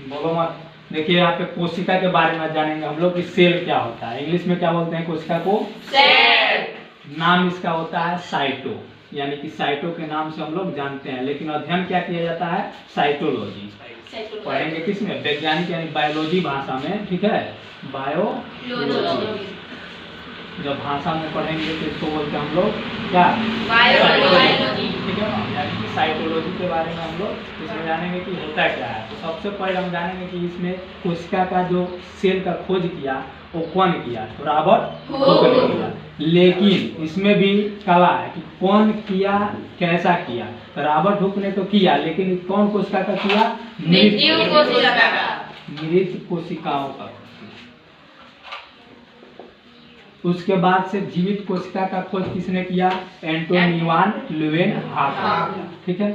बोलो मत। देखिए यहाँ पे कोशिका के बारे में जानेंगे हम लोग कि सेल क्या होता है। इंग्लिश में क्या बोलते हैं कोशिका को? सेल। नाम इसका होता है साइटो, यानी कि साइटो के नाम से हम लोग जानते हैं, लेकिन अध्ययन क्या किया जाता है? साइटोलॉजी। पढ़ेंगे किसमें? वैज्ञानिक यानी बायोलॉजी भाषा में, ठीक है, बायोलॉजी। जब भाषा में पढ़ेंगे तो इसको बोलते हैं हम लोग क्या? बायोलॉजी, ठीक है ना। यानी कि साइटोलॉजी के बारे में हम लोग इसमें जानेंगे कि होता क्या है। तो सबसे पहले हम जानेंगे कि इसमें कोशिका का जो सेल का खोज किया वो कौन किया? तो रॉबर्ट हुक ने किया। लेकिन इसमें भी कला है कि कौन किया, कैसा किया। तो रॉबर्ट हुक ने तो किया, लेकिन कौन कोशिका का किया? मृत कोशिकाओं का। उसके बाद से जीवित कोशिका का खोज किसने किया? एंटोनी वान ल्यूवेनहॉफर, ठीक है।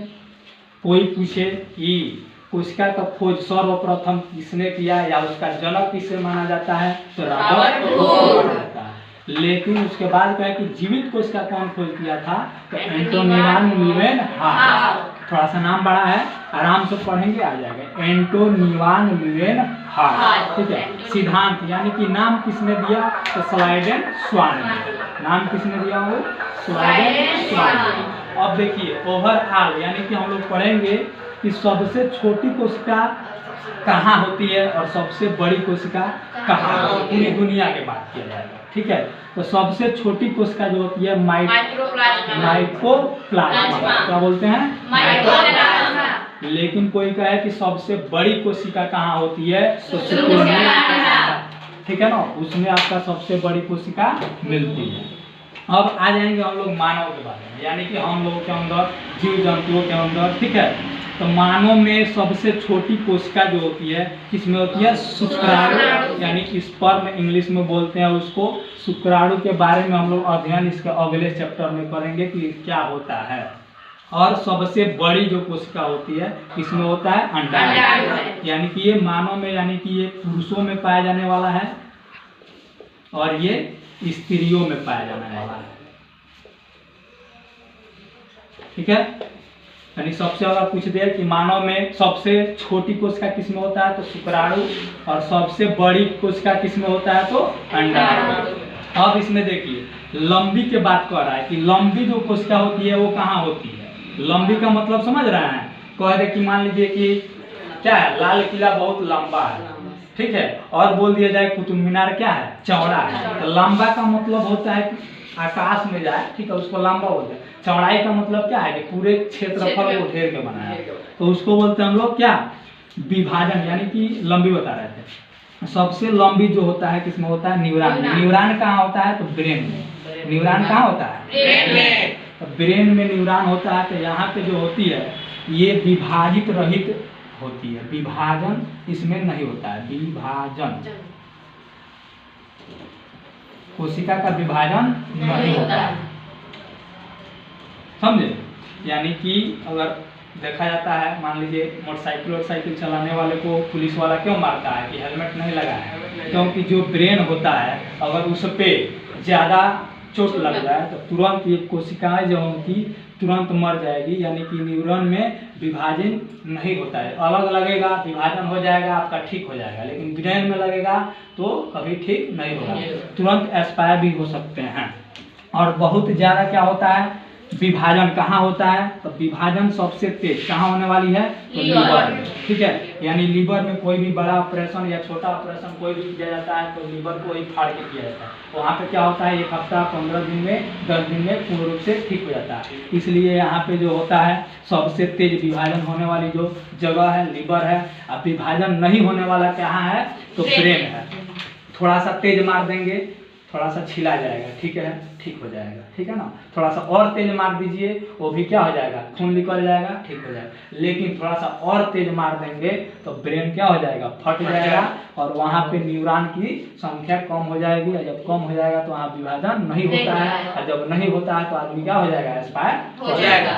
कोई पूछे कि कोशिका का खोज सर्वप्रथम किसने किया या उसका जनक किसे माना जाता है? तो रॉबर्ट हुक। लेकिन उसके बाद क्या है कि जीवित कोशिका कौन खोज किया था? तो एंटोनी वान ल्यूवेनहॉफर। थोड़ा सा नाम बड़ा है, आराम से पढ़ेंगे आ जाएगा। एंटोनी वान ल्यूवेनहॉफर, ठीक है। सिद्धांत यानी कि नाम किसने दिया? तो स्लाइडेन-स्वान ने। नाम किसने दिया? वो स्लाइडेन-स्वान। अब देखिए ओवरऑल यानी कि हम लोग पढ़ेंगे कि सबसे छोटी कोशिका कहाँ होती है और सबसे बड़ी कोशिका कहाँ होती है। पूरी दुनिया के बात किया जाएगा, ठीक है। तो सबसे छोटी कोशिका जो होती है माइक्रोप्लाज्मा, क्या बोलते हैं? माइक्रोप्लाज्मा। लेकिन कोई कहे कि सबसे बड़ी कोशिका कहाँ होती है? तो ठीक है ना, उसमें आपका सबसे बड़ी कोशिका मिलती है। अब आ जाएंगे हम लोग मानव के बारे में, यानी कि हम लोगों के अंदर, जीव जंतुओं के अंदर, ठीक है। तो मानव में सबसे छोटी कोशिका जो होती है किसमें होती है? शुक्राणु, यानी कि स्पर्म इंग्लिश में बोलते हैं उसको। शुक्राणु के बारे में हम लोग अध्ययन इसके अगले चैप्टर में करेंगे कि क्या होता है। और सबसे बड़ी जो कोशिका होती है किसमें होता है? अंडाणु, यानी कि ये मानव में, यानी कि ये पुरुषों में पाया जाने वाला है और ये स्त्रियों में पाया जाने वाला है, ठीक है। यानी सबसे अगर पूछ दे कि मानव में सबसे छोटी कोशिका किसमें होता है? तो शुक्राणु। और सबसे बड़ी कोशिका किसमें होता है? तो अंडाणु। अब इसमें देखिए लंबी के बात कर रहा है कि लंबी जो कोशिका होती है वो कहाँ होती है? लंबी का मतलब समझ रहे हैं? कह दे कि मान लीजिए कि क्या है, लाल किला बहुत लंबा है, ठीक है, और बोल दिया जाए कुतुब मीनार क्या है? चौड़ा है। तो लंबा का मतलब होता है कि आकाश में जाए, ठीक है, उसको लंबा बोलते हैं। चौड़ाई का मतलब क्या है? कि पूरे क्षेत्रफल को घेर के बनाया, तो उसको बोलते हैं हम लोग क्या? विभाजन, यानी कि लंबी बता रहे थे। सबसे लंबी जो होता है किसमें होता है? न्यूरॉन। न्यूरॉन कहाँ होता है? तो ब्रेन में। न्यूरॉन कहाँ होता है? ब्रेन में। तो ब्रेन में न्यूरॉन होता है। तो यहाँ पे जो होती है ये विभाजित रहित होती है, विभाजन इसमें नहीं होता है। विभाजन, कोशिका का विभाजन नहीं होता है, समझे? यानी कि अगर देखा जाता है, मान लीजिए मोटरसाइकिल चलाने वाले को पुलिस वाला क्यों मारता है? कि हेलमेट नहीं लगाया है। क्योंकि जो ब्रेन होता है अगर उस पर ज़्यादा चोट लग जाए तो तुरंत ये कोशिकाएं जो उनकी तुरंत मर जाएगी। यानी कि न्यूरॉन में विभाजन नहीं होता है। अलग लगेगा, विभाजन हो जाएगा, आपका ठीक हो जाएगा, लेकिन ब्रेन में लगेगा तो कभी ठीक नहीं होगा, तुरंत एक्सपायर भी हो सकते हैं। और बहुत ज़्यादा क्या होता है? विभाजन कहाँ होता है? तो विभाजन सबसे तेज कहाँ होने वाली है? तो लीवर में, ठीक है। यानी लीवर में कोई भी बड़ा ऑपरेशन या छोटा ऑपरेशन कोई भी किया जाता है तो लीवर को ही फाड़ के किया जाता है। वहाँ पे क्या होता है? 1 हफ्ता 15 दिन में 10 दिन में पूर्ण रूप से ठीक हो जाता है। इसलिए यहाँ पे जो होता है सबसे तेज विभाजन होने वाली जो जगह है लीवर है। अब विभाजन नहीं होने वाला कहाँ है? तो ब्रेन है। थोड़ा सा तेज मार देंगे, थोड़ा सा छिला जाएगा, ठीक है, ठीक हो जाएगा, ठीक है ना। थोड़ा सा और तेज मार दीजिए, वो भी क्या हो जाएगा? खून निकल जाएगा, ठीक हो जाएगा। लेकिन थोड़ा सा और तेज मार देंगे तो ब्रेन क्या हो जाएगा? फट जाएगा और वहाँ पे न्यूरॉन की संख्या कम हो जाएगी। और जब कम हो जाएगा तो वहाँ विभाजन नहीं होता है, और जब नहीं होता है तो आदमी क्या हो जाएगा? एक्सपायर हो जाएगा।